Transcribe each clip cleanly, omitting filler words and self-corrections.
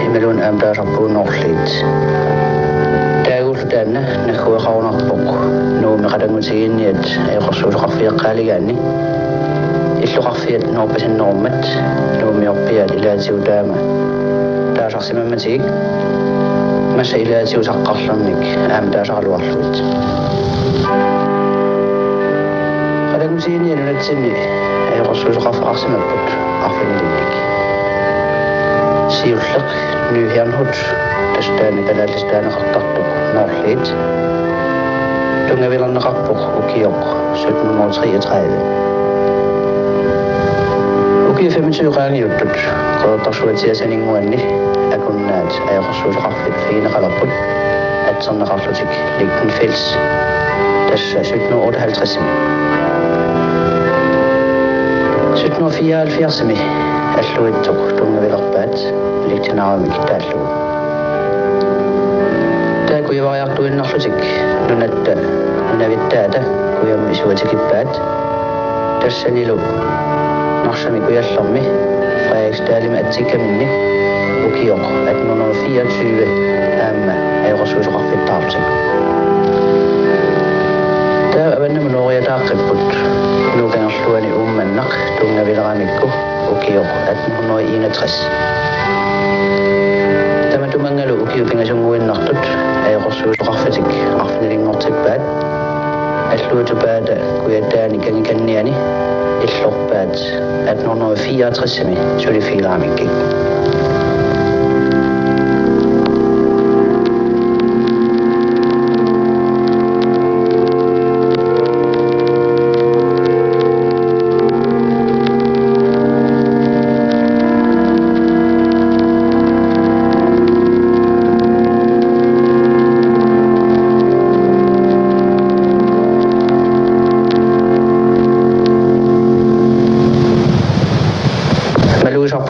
Imelun ämpää rappuun nohlit. Täägultanna nähua qaunarpoq. Nuumi qadangusiginniat eqorsuusoqarfiaqqaaligaanni. Illuqarfiat noorpasinnormat. Nuumiorpiat ilaatiutaama. Taasarsimammatigik. Massa ilaatiusaqqarlarnik aamataasaqaluarluit. Qadangusiginniat natsinni eqorsuusoqarfaqarsimapput arfinilinnik. Siullaq nyhianhut tästäni tällaistaan qartartuq norlit. Tungavilarneqarpuq ukioq 1733. Uki 25-qaangiuttut qoortarsuatiasaninguanni akunnaat ajaqorsuusoqarfit fiineqalapput atserneqarlutik Lichtenfels tassa 1758. 1774 alluittuq tungavilerpaat liktinaramik taallu. Taakujavariartuinnerlutik nunatta nunavittaata kujamisuatikippaat tassanilu narsami kujallarmi Frederiksdaalima atsikkaminni ukioq 1824 aamma ajaqorsuusoqarfittaartik. Taa avannama nooriataaqqipput nuukangerluani ummannaq tungavileramikku ukioq 1861. Tamatumangalo ukiupingasunguinnartut ajaqorsuusoqarfatik arfinilingortippaat alluutupaata kuyataani kangikanniani illorpaat 1864 sulifiilaamikkik.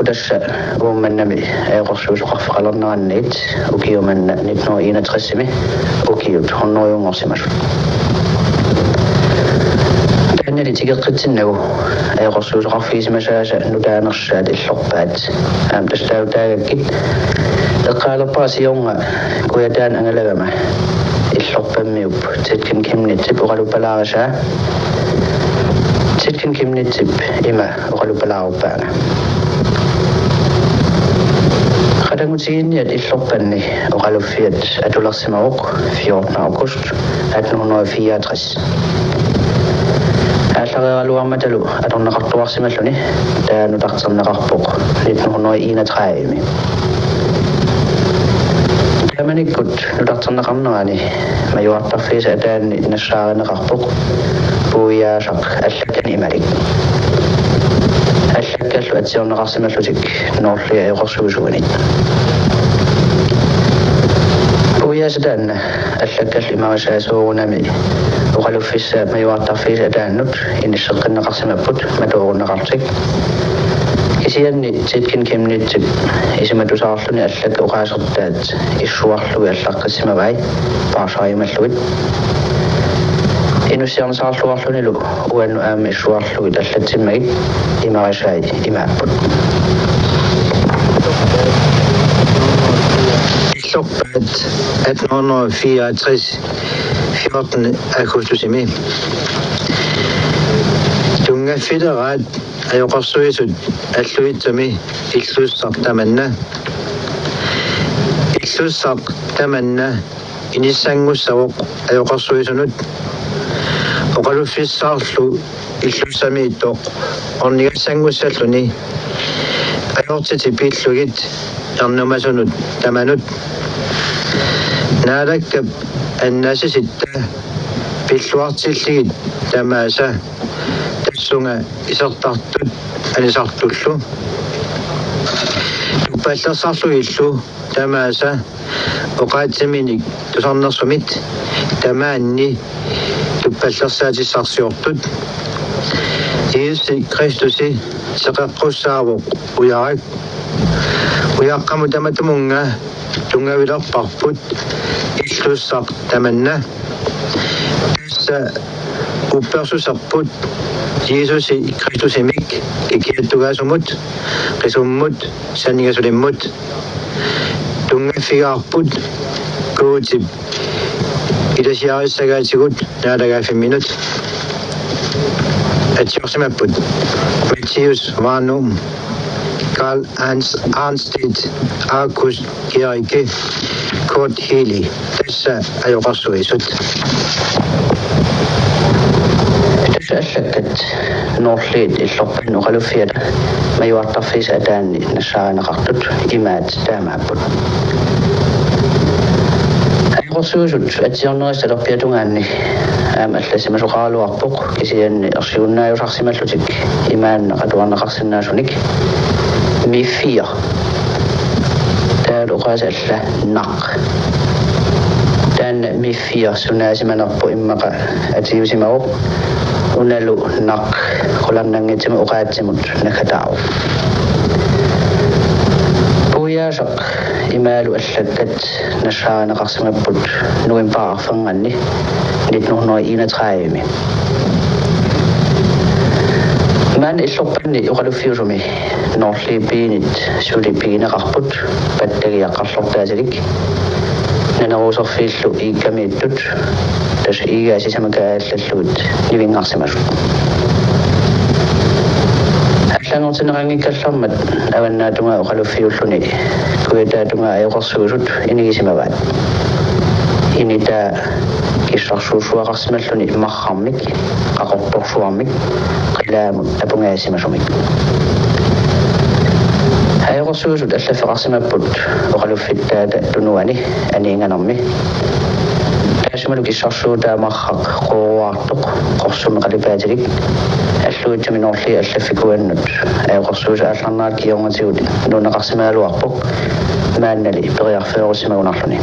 Tässä uumennami eqorsuusoqarfaqalernerannit ukiumanna 1961 ukiut honnoyungorsimasut. Taannali tigeqqitsinnagu eqorsuusoqarfiisimasaasa nutaanersaat illorpaat tastautaagakkit eqqaalerpaasiornga kuyataan angalavama illorpammiup titkin kimnitsip uqalupalaarisaa titkin kimnitsip ima uqalupalaarupaana. Qadangusiginniat illorpanni oqaluffiat atularsimauq 14. august 1864. Aallareraluarmatalu atorneqartuarsimalluni taanutarterneqarpoq 1931. Tamanikkut nutarterneqarnerani majuartarfiisa ataanni nassaareneqarpoq puuyaasaq allakkan imalik. Allakkallu atsiorneqarsimallutik noorlia eqorsuusuanit. Puuyaasataanna allakkallu imavasaasuurunami uqaluffissa majuartarfiisa ataannut inisseqqinneqarsimapput matuurunneqartik. Kisianni titkin kimnitsip isimatusaarluni allakka uqaasertaat issuarlugi allaqqissimavai paasaayimalluit. Inussiarnesaarluarlunilu uannu aamma issuarlugit allatsimmagit imavasaai imaapput. Illorpaat 1864 14. augustusimi tungaffileraat ajoqarsuisut alluitsami illussartamanna inissangussavoq ajoqarsuisunut oqaluffissaarlu illussamiittoq ornigassangussalluni ajortitipillugit ernumasunut tamanut نالك الناس ستة بالوقت تماسا تسونا إسرطرتو أن إسرطلو تبالا صارلو إلو تماسا وقاد زميني تصنع سميت تماني تبالا ساجي سارسيورتو يسي كريستوسي سقاقو ساو وياك وياقامو دامتمونغا تونغا ويلا باربوت إلو ساق تمنى Upersu saput Jesus Kristus emik kikiatuga sumut qisumut saniga sulimut tunga figarput kuutib idasiarisagaatigut naalaga 5 minut atiorsimaput Matthias Vanum Karl Arnstedt August Gericke Kurt Healy tässä ajoqarsuisut أشكت نورليد اللقب نقلو فيها ما يوقف في سأدان نشاء نقطت إماد دامعبود أيقصوجد أتيان نغس ربيتون عني أتلسي ما شقالو أقبق كسيان أرشيونا يرخصي متلوتك إمان نقدوان نقصي الناشونيك ميفيا تالو غاز أتلا نق تان ميفيا سناسي ما نقبو إمقا أتيوسي ماو unalu nak kolam nangitim uqaatimut nakatao puya sak imalu allakkat nashaana qarsimaput nuim paarfanganni nitnuhnoi ina traimi man illorpanni uqalufiusumi norlipiinit sulipiinaqarput pattagiaqqarlortaasilik nanaruusorfiillu iikkamiittut tas iigaasisamakaaallallut nivingarsimasut аллангортинерангиккаллармат аваннаатунга оқалуффиуллуни куитаатунга аёқарсуусут инигисимаваат инита киссарсуусуақарсималлуни мархармик қақорторсуармик қилаамут апунгаасимасумик аёқарсуусут аллаффеқарсимаппут оқалуффиттаата тунуани аниинганарми таасималу киссарсуутаа мархақ қооруартоқ қорсуми қалипаатилик аллуутсами норли аллаффикуаннут аёқарсууса аалларнаат киорнатигут нунеқарсимаалуарпоқ мааннали периарфеерусимагунарлуни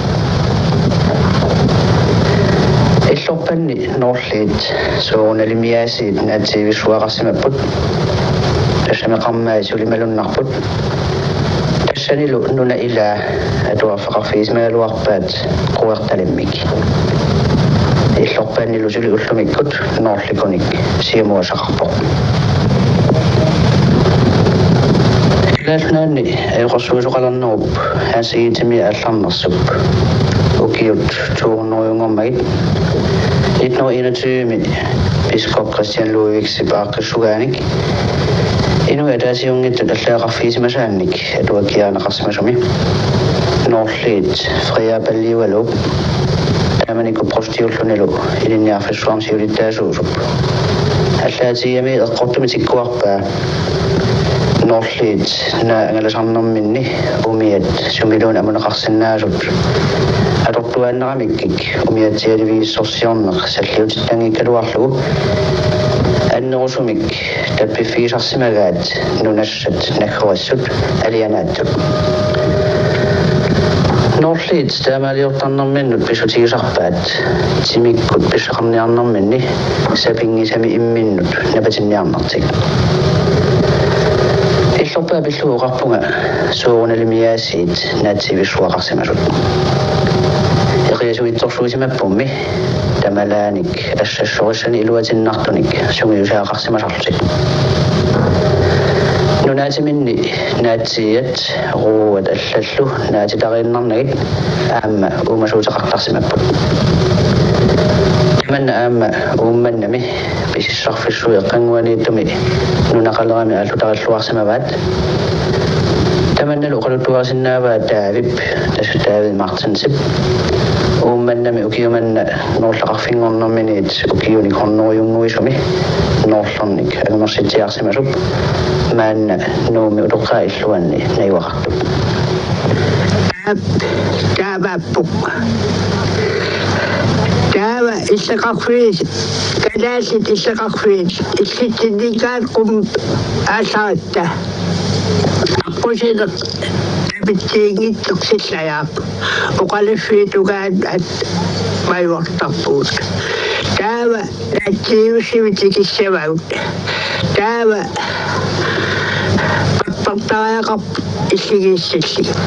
иллорпанни норлиит сууналимиаасиит наатсивисуақарсимаппут тассамеқармаа сулималуннарпут тассанилу нуна ила атуарфеқарфиисмаалуарпаат қуерталиммик иллорпааннилу сули уллумиккут норликуник сиамуасақарпоқ илаалнаанни аёқарсуусоқаларнеруп хаасигитими аалларнерсуп укиут туурнеруйунгормагит 1921 biskop Christian Ludvigsen Bakkesugaanik inu edasiungittut allaqarfiisimasaanik atuakiaanaqarsimasumi norliit Freja Ballivalup amaniku prostiullunilu ilinniarfissuarmsiulittaasuusup allaatiami eqqortumitikkuarpaa norliit na angalasarnerminni umiat sumiluun amuneqarsinnaasut atortuaannaramikkik umiatsialiviissorsiorneq salliutitangikkaluarlugu аннерусумик таппиффигисарсимагаат нунассат наккуассут алианааттук норлиит таамаалиортарнэрминнут писутигисарпаат тимиккут писсақарниарнэрминни сапингисами имминнут напатинниарнартик иллорпаа пиллуоқарпунга суурналимиаасиит наатсивиссуақарсимасут иқиасуитторсуисимаппумми тамалааник ассассорissani илуатиннартуник сугиусаақарсимасарлутик нунаатиминни наатсиат руут аллаллу наатитарииннарнагит аама уумасуутеқартарсимаппут таманна аама уумманнами писиссарфиссуи эққангуанииттуми нунақалерами аллутараллуарсимаваат таманналу оқалуттуарсиннааваа таавип тасутаавил мартинсип уумманнами укиуманна ноорлақарфингорнэрминиит укиуник хорнеруйунгуисуми ноорлорник агумерситиарсимасуп маанна нууми утоққаа иллуанни наюақартуп taavappuq taava issaqarfiis kalaasit issaqarfiis issittinnikaan qum aassaratta aqusineq tapittiingitteq sillayaaq uqaliffiitugaan at maivortarpuut taava naattiivussimitikissavagut taava pappartariaqarp illigiissilligit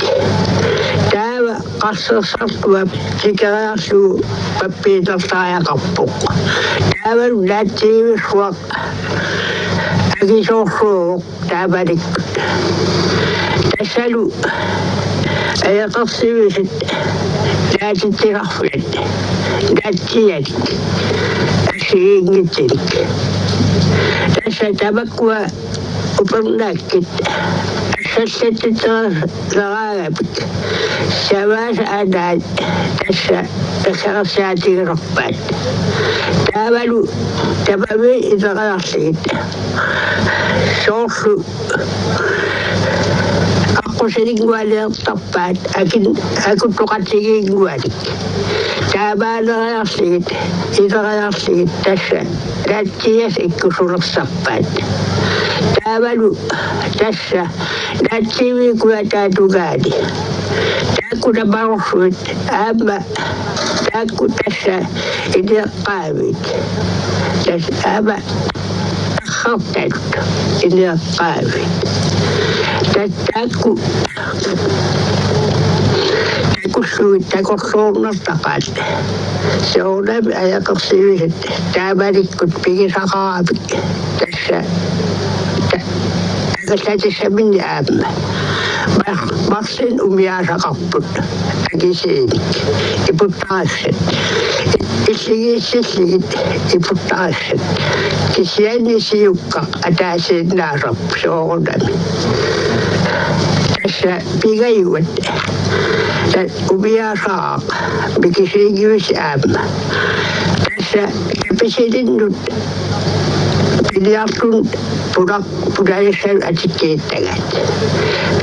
taava qarsersartuap tikeriarluu pappiitartariaqarpuq taava naattiivussuaq agisoorluuq taavalikkut tassalu ajaqarsivisit naatittirarfulat naattialik asiingittilik tassa tamakkua upernakkit assallatitteraagapik savaasa anaat tassa tassarsaatigerorpaat taavalu tamami itererarligit soorlu aqusilingualiartarpaat akuttoqatigiingualik taamaanerayarligit iterayarligit tassa naattias ikkusulersarpaat taavalu tassa naattiivikuataatugaani taakkunamarorluit aamma taakku tassa ineeqqaavit tassa aamma tarhartanut ineeqqaavit taakku takussuit takorluornertaqaat soonami ajaqersivisit taamalikkut pigisaqaraapik tassa tagassatissamini aamma marsin umiaasaqarput akisiinik iputtarassat illigiissilligit iputtarassat kisiannisiuqqaq ataasiinnaasarp soorunami tassa pigayuat umiaasaqaq mikisiigius aamma tassa kapisinnut piliartun punayassalu atikkiittagat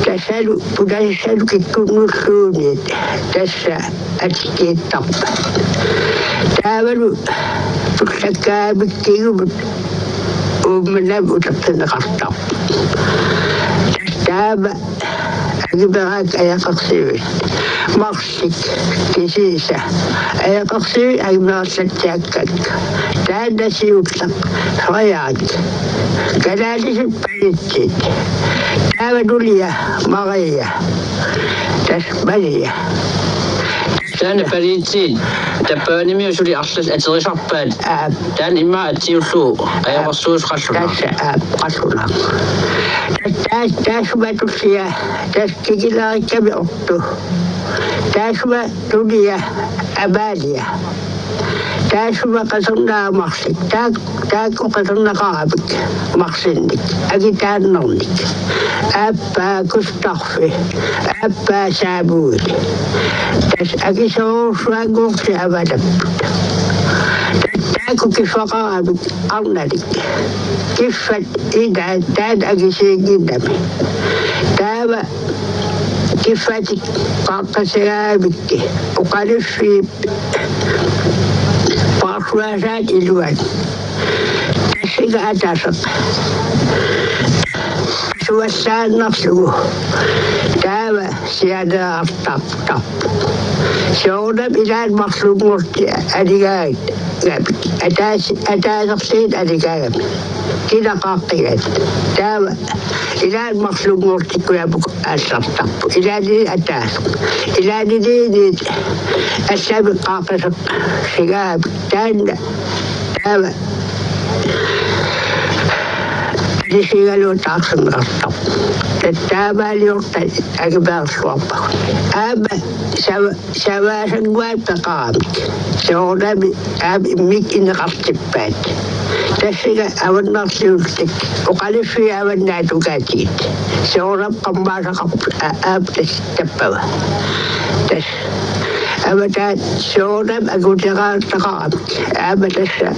tassalu punayassalu kikkunnulluuniit tassa atikkiittarpa taavalu tullakkaamiktigumut uummanam utartineqartarp taava agiberaak ajaqarsivi marsik kisiisa ajaqarsivi agimerallattiakkak taannasiullaq rayaat kalaalisut palitsit taava nulia maria tas maria Tänne palitsit tappaanimi usuli arlal aterisarpaat taan imma atiullu ajaqarsuusqalluna tassa qassuna taassumatullia taskikilaarikkami ortu taassuma nulia amalia taassuma qasernaamarlik taakku qasernaqarapik marsinnik agitaannernik aappaa kustarfi aappaa saamuuli tas agisoorsuanguursi avalapput taakku kifaqarapik arnalik kiffat idaat taan agisiinginnami taava kiffatik qaaqqasagaamikki uqaliffiip paarsuasaat iluan tassiga ataseq suassaannarlugu taava sianeartartarp soonam ilaanmarlungurti aligaagit gapik ataaserliit aligaagami kinaqaaqqigat taava ilaanmarlungurtikkuapuk aassartarpu ilaanini ataaseq ilaaniniiniit assami qaaqaseq sigaapik taanna taava lisigaluutaarsineqartarp tattaamaaliorta agimeerluarpaq aama savaasanguattaqaramik soornami aam immik ineqartippaat tassiga avannarliullik uqaliffi avannaatugaatiit soornam qammaasaqarp aam tappava tas avataat soornam aguteraartaqaramik aama tassa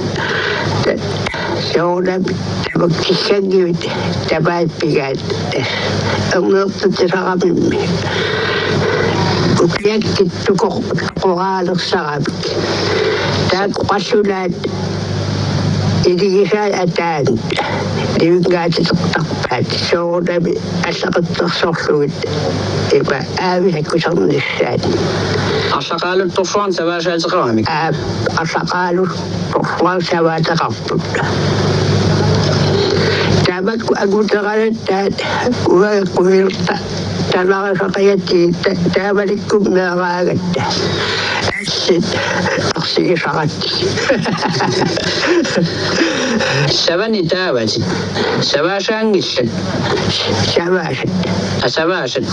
soornam tabakkissangivit tapaat pigaat erneertuttisaqamimmi وتيكت تقوغال الصغابك تاك قصولات إذا جاء أتان لقاعد تقطعت سودا بأسقط تصفود إبا آبي كسر من الشان أشقال الطفران سبا شاد قوامك أشقال الطفران سبا تقفل تابك أقول تغلت ويقول تلاغ فقيتي تابلكم ما غاقت أخسي شغلتي سبني تابتي سبا شانجشت شباشت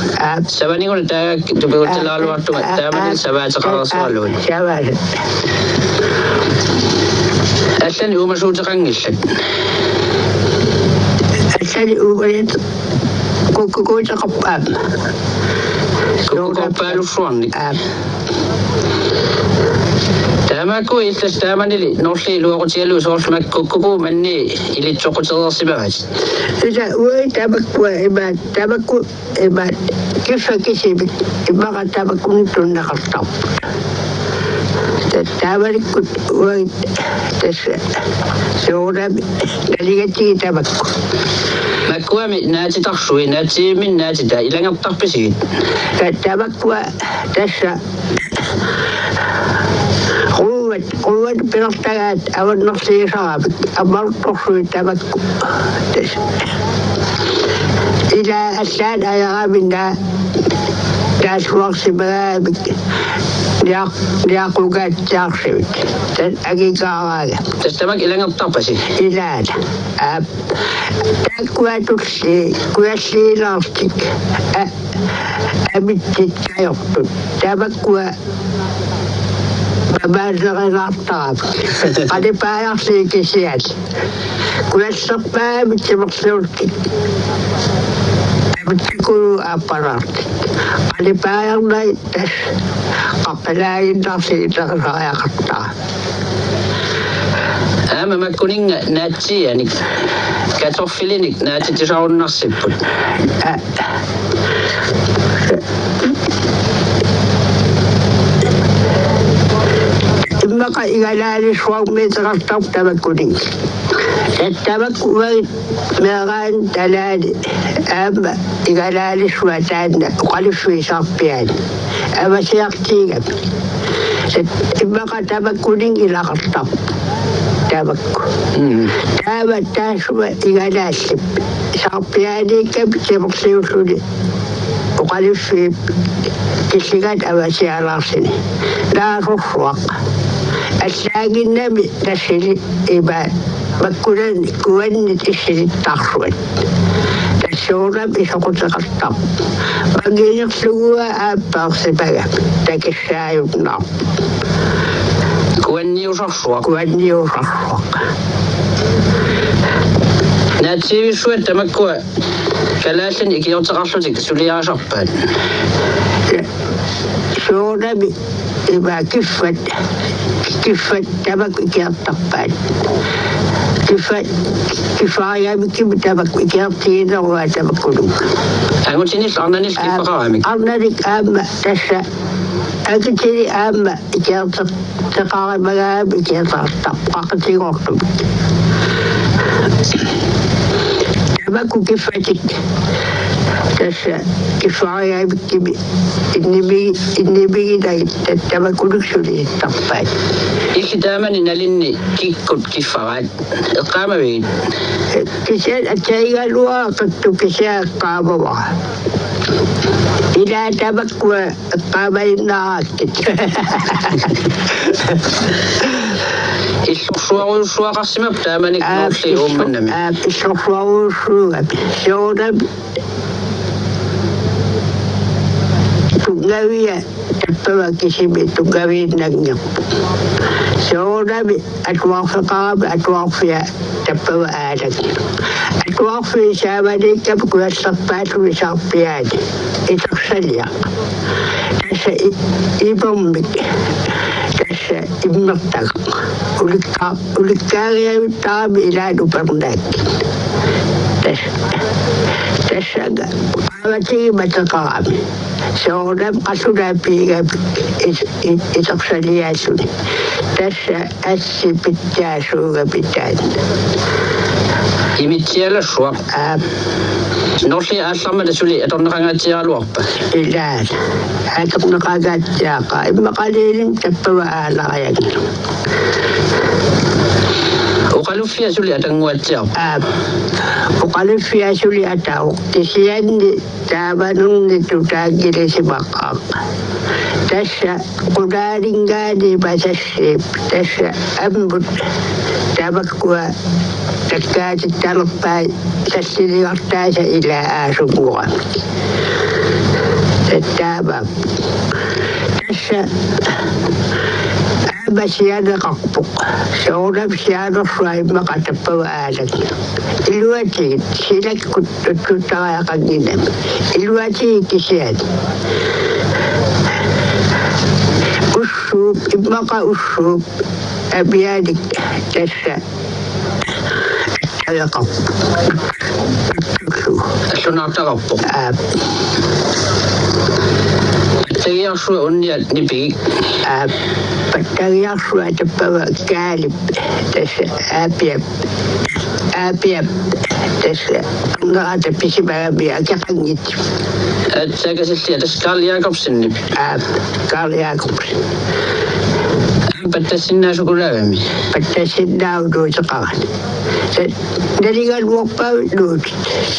سبني قلت تقول تلالو تابتي سبا تقاصالون شباشت أسن هو مشهور تقنجشت أسن هو كوكو تقبام كوكو بالفروني تاما كويس تستامن لي نوصي لو قلت له صوت ما كوكو مني اللي تقول تصيبات إذا وتابك وإباد تابك إباد كيف كسبت إبغى تابك نتون نخطب تابك وين تس سورة دليتي تابك مكوامي ناتي تخشوي ناتي من ناتي دا إلى أن تقبسي تابك وتس قوة بنصتغات أو النصي صابك أمر تصوي تبك إلى أساد أيغابنا تاس وقت برابك لياقوقات تاقسمت تأكيد هذا تستمك إلى أن تقبسي إلى هذا تاكوا تكسي كواسي لاستيك أبتت كيوكتن تبك بازغ الطاب قد بايخسي كسيات كل الصبا بتمقصورتك بتكونوا أبرارتك قد بايخ نايتش قبلاي نفسي تغرى يقطع أما ما كونين ناتي يعني كتوفلينك ناتي تشعر النصيب مقا إغلال شوق متغطب تبكني التبك مغان تلال أما إغلال شواتان وقال شوي صفيان أما سيقتيغم مقا تبكني إلى غطب تبك تابا تاشوى إغلال صفياني كم تبقسيوشوني وقال شوي تسيقات أما سيعراسني لا رفوق الساقي النبي تسيري إبا بكولن كوان تسيري تخشوان تسورة بيساقو تغطب بقي نقصوا أبا سبقا تكشاي ونعب كواني وشخصوك كواني وشخصوك ناتي شوية تمكوا كلاشن إكي يوتغشوتك سوليا شقبان سورة إبا كفت تبك إكي الطبان كفاية بكي تبك إكي الطينة وتبكلوك أقول تنيس أرنانيس كيف قوامك أرنانيك أما تسا أكتري أما إكي تقارب مغاب إكي تقاقتي غرطب تبكو كفتك تسا كفاية بكي إني دا تبكلوك سولي الطبان إيش دائما نلني كيف فعل القامة بين كسر التايغ الواقع كسر قابوا إلى تبكوا القامة الناكت الشوى قسمة دائما نقصي من نمي الشوى شورب تقوية تبقى كسبي تقوي نقنق سورة أتوافق أتوافق تبقى آلك أتوافق سابدي كبقى الصفات وصفيات إتخسليا تسا إبمك تسا إبمتك ولكاغي الطاب إلى نبرناك تسا Amati mataqaam. Soodam qasuna piiga itoqsaliaasuni. Tässä assi pitää suuga pitää. Imitiellä sua. Nosi asama suli etornaqangatia luarpa. Ilaa. Atornaqagaatiaqa immaqaliilim tappava aalaqayagna. Uqalufia suli atanguatia. Uqalufia suli atau. Tisianni taavanunni tutaagilisimaqqaaq. Tässä qulaaringaani pasassip. Tässä ambut tabakkua takkaati talppaa sassiliqartaasa ilaa aasumuqamik. Taaba. Tässä Basianeqarpuq soornam sianerlua immaqatappava aalagna iluatigit silakkut tuttaraaqanginam iluatigit kisiat ussuup immaqa ussuup abianik tässä taqarpuq Sunnaartaqarpuq. Tagiarsua unnia nipigi. Tagiarsua tappava kaalip tässä aapiap tässä ngata pisimagamia kaqangit. Sagasillia tässä Karl Jakobsen. Karl Jakobsen. Pattasinna sukulaami. Pattasinna uduutaqaran. Naligan waqpa nuut.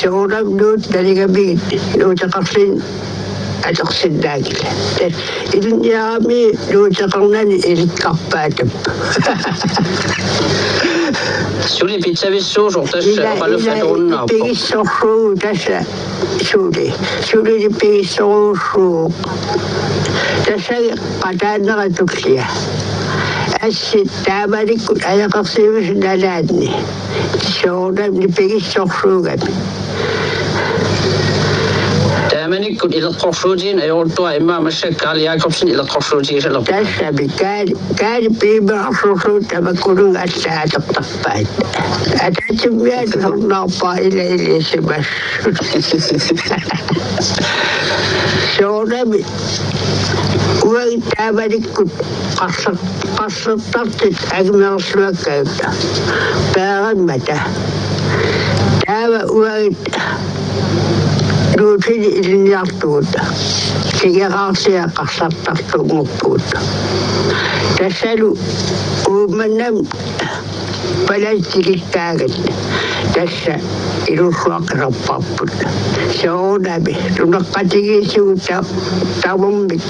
Soornam nuut naligan bigit nuutaqarsin atoqsinnaagila. Ilniaami nuutaqarnani ilikkarpaatap. Suli pitsavissuusuq tässä qaluffaturunnaarpo. Pigissorruu tässä suli pigissorruussuuq. Tässä qataanneratullia. Assit taamalikkut ajaqarsiivis nalaanni. Soornam nipigissorruugami. Taamanikkut ileqqorsuutiin ajortua immaamassa Karl Jakobsen ileqqorsuutigisallerpa. Tässä kaali piimaarsuusuut tamakkulun allaatoqtarpaat. Ataatsimmiat hornaarpaa ilisimas. Soornami uagit taamalikkut qassartartit agmersluakkautta. Päärammata. Taava uagit nuutini iliniartuuta. Sigeraarsia qassartartuumuppuuta. Tassalu uumannam palattikikkaagat. Tässä ilussuaqirappapput. Soonami tunaqqatigisuuta tavummik.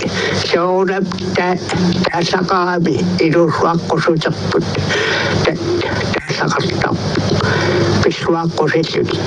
Soonam taasaqaami ilussuaqqusutapput. Taasaqartappu. Pissuaqqusillukit.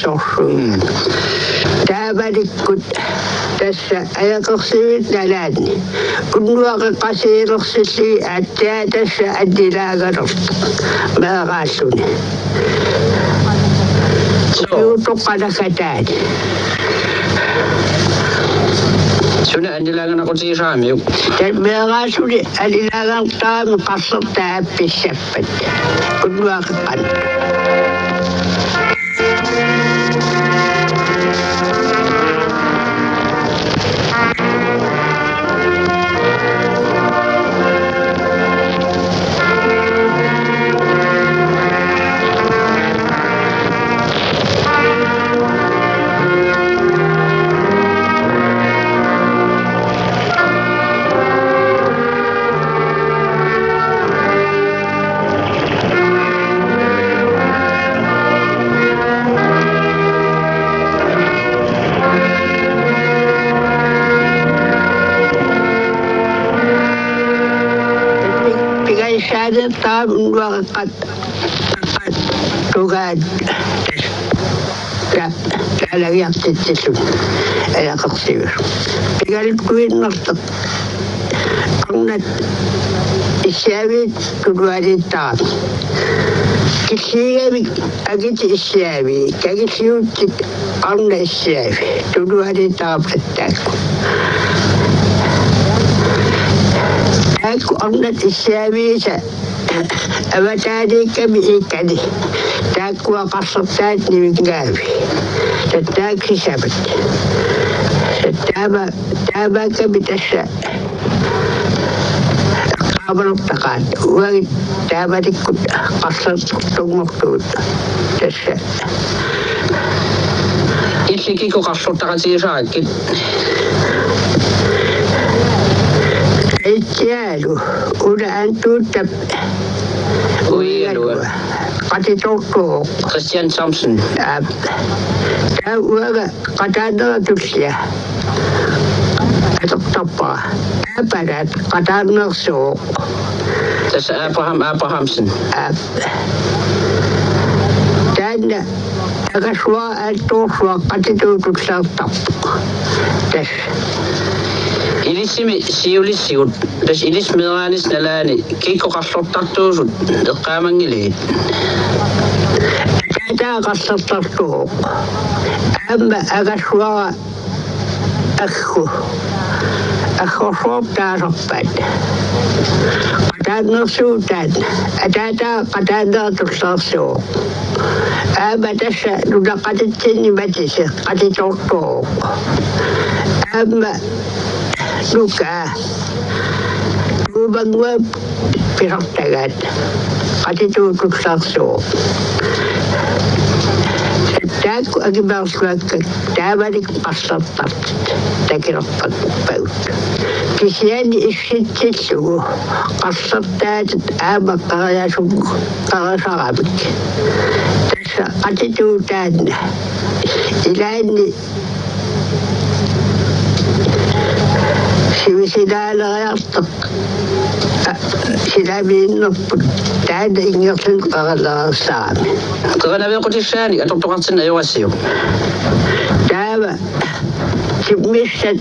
Sorsuun. Taamalikkut tässä ajaqorsiivit nalaanni. Unnuaqeqqasiilersilli attaa tässä addilaaganerta. Maaqaalluni. Yuutoqqalakataani. Suna andilagan ako si Rami. Terbiasa sudah adilagan tahu kasut tapi sepet. Kedua kan. Saya tahu dua tugas kalau yang itu ada kasus. Kalau kuih nasib, angkat isyarat kedua ditang. Kisah agak isyarat, kalau siut angkat isyarat kedua ditang betul. Aku angkat isyarat. Apa tadi kami ikan ni, tak kuat kasut ni mengawi, tak kisah. Taba kami tersa, kabar takan, uang taba dikut kasut tunggu tu tersa. Isi kiko kasut takan si sakit. Itu udah antu tap. Kati toko. Christian Samson. Tahu kata ada tu dia. Atau apa? Apa dah kata nafsu. Tas Abrahamson. Dan agak suara itu suara kati tu tap. Tas. Ilis siulissiut das ilis meranis nalani kiko kasottartuusut eqqaamangili ada kasottartu amma agaswa akhu sooptaasarpat qataannersuutaan qataanda tussarsuuq amma tassa nulaqatitsinni matisi qatitortuuq amma luka lubangwa pirartagat qatituutuksarsuuq taakku agimaarsuakka taavalik qassartart takirarpak paut kisiani issitsillugu qassartaatat aamaqqariasuggu qarasaramik tassa qatituutaanna ilaanni sila yartak sila binnaput taada ingyasin qaralarsami qana bequtishani atortoqartinna yogassiu taava sibmissat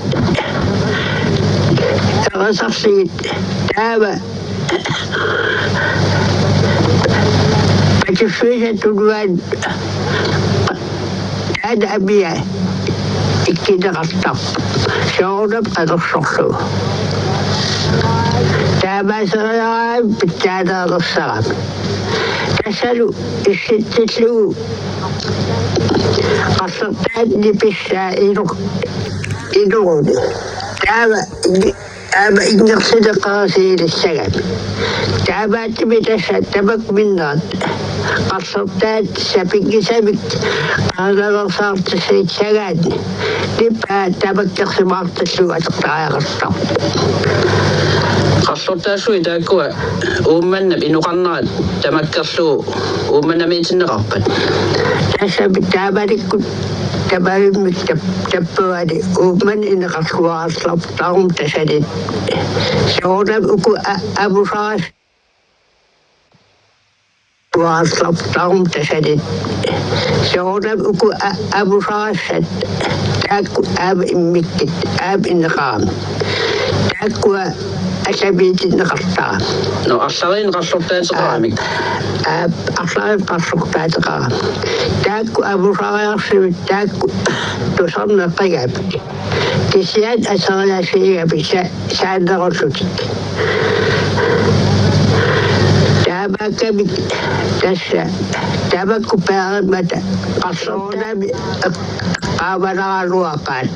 qarasarsigit taava patifisa tudwan taada abiya ikkidaqartaq شعورت قد الصحو تابع سرعان بالتعدى الصعب تسألوا الستتلو قصدتان لبسائل إدون تابع إن يقصد قاسي للسلام تابع تبتسى تبك بالنار قصدتان سبك هذا صار تسريد سلام تبقى تبك يقصد تسلوة تقطع غصب قصدتا شوي تاكوا ومن بإنه قنات تمكسو ومن ميت النغابة تسبب تابعك تبارك تبوادي ومن إن قصوا أصلب طعم تسدد شعورنا بأكو أبو صاص وأصلب طعم تسدد شعورنا بأكو أبو صاص تاكو أب إمكت أب إنقام تاكو asamiitin qartaa no assarin qassortaataqaramik assarin qassortaataqara taakku avusariarsimit taakku tusarneqigapik kisiat asarilaasiigapik saannerullutik taabakkamik tassa tabakku paarimata qassortaami qaavanaraluaqaat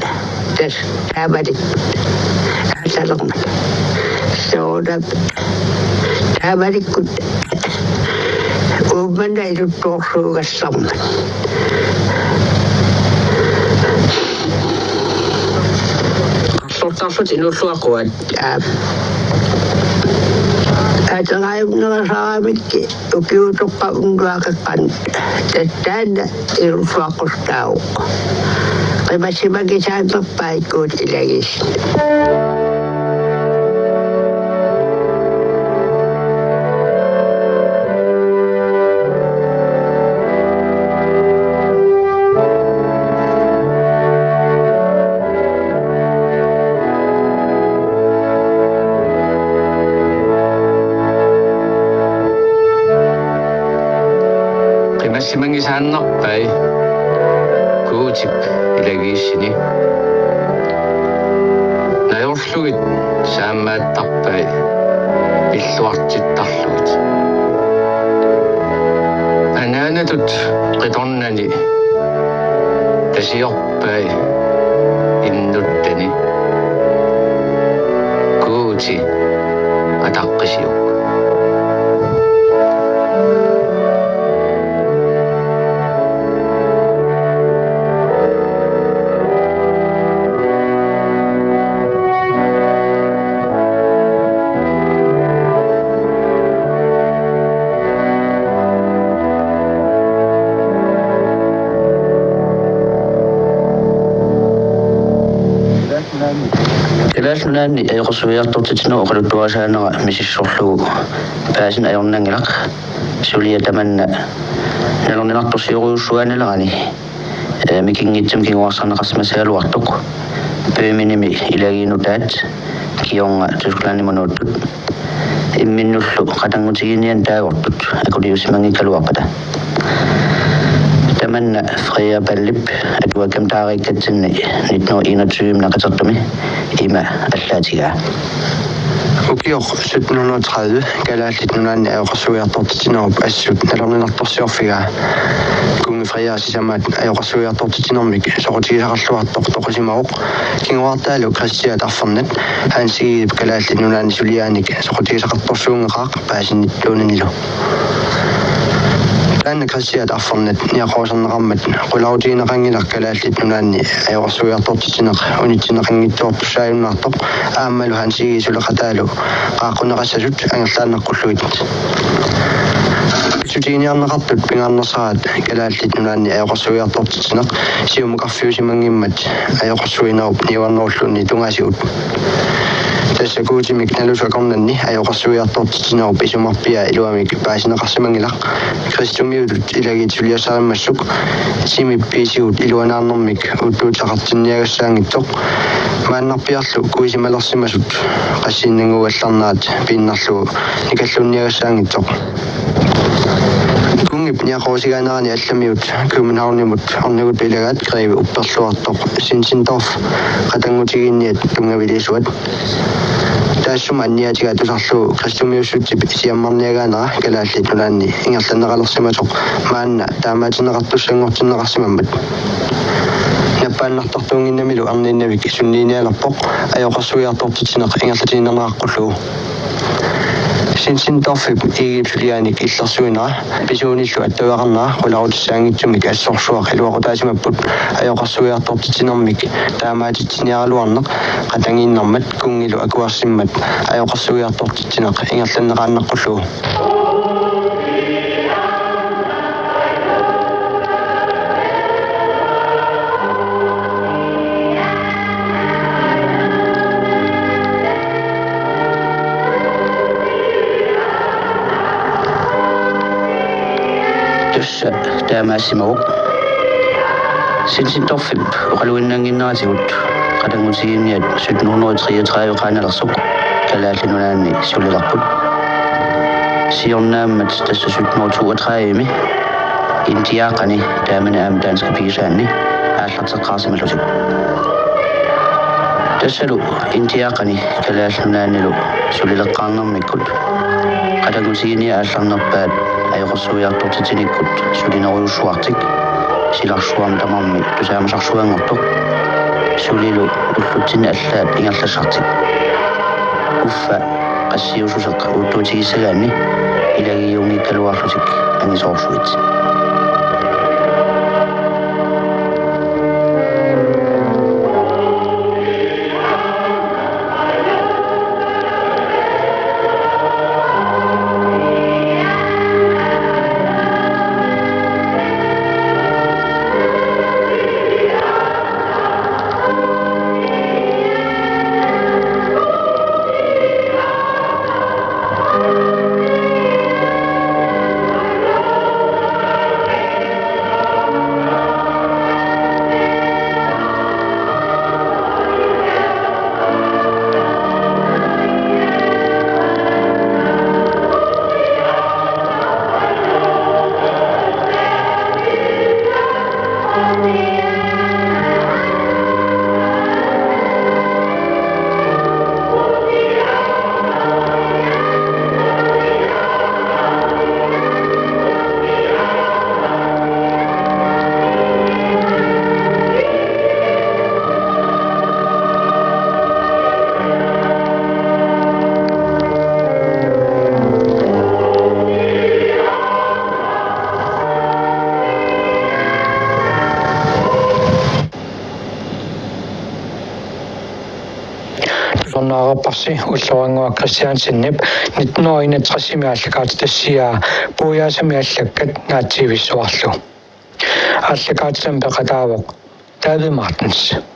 tas taabalik asalermat soodap taabalikkut uummanna iluttuorsuugassarmat qassortaarfut inulluaquat ataqaayumnerasaaramikki ukiutoqqa unnuaqeqqan tattaanna iluttuaqqustauq qimassimakisaannerpaikkuut ilagis qimassimangisaannarpai kuutip ilagiissini najorlugit saammaattarpai illuartittarlugit anaanatut qitornani tasiorpai innuttani kuuti ataqqisiuk Ilaasnani ayqorsuiartortitinu oqaluttuasaanera misissorlugu paasin ajornangilaq suliatamanna nalornilartorsiuruussuaanilerani mikingitsum kinguarsarneqarsimasaaluartuq pööminimi ilagiinutaat kionga tusklaanimanuuttut imminnullu qatangutigiinian taagortut akuliusimangikkaluaqata tamanna Freja Pallip atuakam taarikkatsinni 1921 naqatertumi ima allaatigaa ukior 1730 kalaallit nunaanni ajoqarsuiartortitinerup assut nalorninartorsiorfigaa kungi Freja sisamaat ajoqarsuiartortitinermik soqutigisaqarluartoq toqisimaruq kinguartaalu Christiat arfernat haansigip kalaallit nunaanni suliaanik soqutigisaqartorsuungeqaaq paasinittuunanilu Anna Christiat arfernat niaqorsanneqarmat qulautiineqangilar kalaallit nunaanni ajoqarsuiartortitineq unittineqanngittuortussaayunnaartoq aammalu haansigiisuleqataalu qaaqquneqassasut angerlaanneqqulluit sutiiniarneqartut pingaarnersaraat kalaallit nunaanni ajoqarsuiartortitineq siumuqarfiusimangimmat ajoqarsuinerup niuarnerulluunni tungasiut tässä kuutimik nalusakornanni ajoqarsuiartortitinerup isumarpia iluamik paasineqarsimangilaq kristumiutut ilagit suliasaarimmassuk simippiisigut iluanaarnermik uttuutaqartinniagassaaangittoq maannarpiarlu kuisimalersimasut qassiinnanguallarnaat piinnarlugu nikallunniagassaaangittoq kungip niaqorsigaanarani allamiut kuumanhaornimut ornigut ilagaat Greve upperluartoq Sinsendorf qatangutigiinniat tungavilisuat taassuma anniatigaa tusarlugu kristumiussutip siammarniagaanara kalaallit nunaanni ingerlanneqalersimatoq maanna taamaatinneqartussanngortinneqarsimammat nappaannartartuunginnamilu arniinnavik sunniinialerpoq ajoqarsuiartortitineq ingerlatiinnerneqaqqullugu Sinsendorfip iigipsuliaanik illersuinera pisuunillu attavaqarnera qularutissaangitsumik assorsuaq iluaqutaasimapput ajoqarsuiartortitinermik taamaatitiniaraluarneq qatangiinnermat kungilu akuarsimmat ajoqarsuiartortitineq ingerlanneqaanneqqullugu tussa taamaassimaruq Sinsendorfip uqaluinnanginneratigut qatangutigiinniat 1733 qaanalersuq kalaallinunaanni sulilarput siornaammat tassasutnor 32 intiaqani taamana am danske pisaanni aallarteqqaarsimallutik tassalu intiaqani kalaallunaannilu sulileqqaarnermikkut qadagusiini aallarnerpaat ajorsuiartortitinikkut sulineruyussuartik silarsuam tamarmi tusaamasarsuangortoq sulilu ullutsinni allaat ingerlassartik uffa qassiususeq uuttuutigisagaanni ilagiuungikkaluarlutik angisoorsuit Parsi ulluangua Christian Sinnip 1961 allakaat tassia puyaasami allakkat naativissuarlu allakaatsan peqataavoq David Martens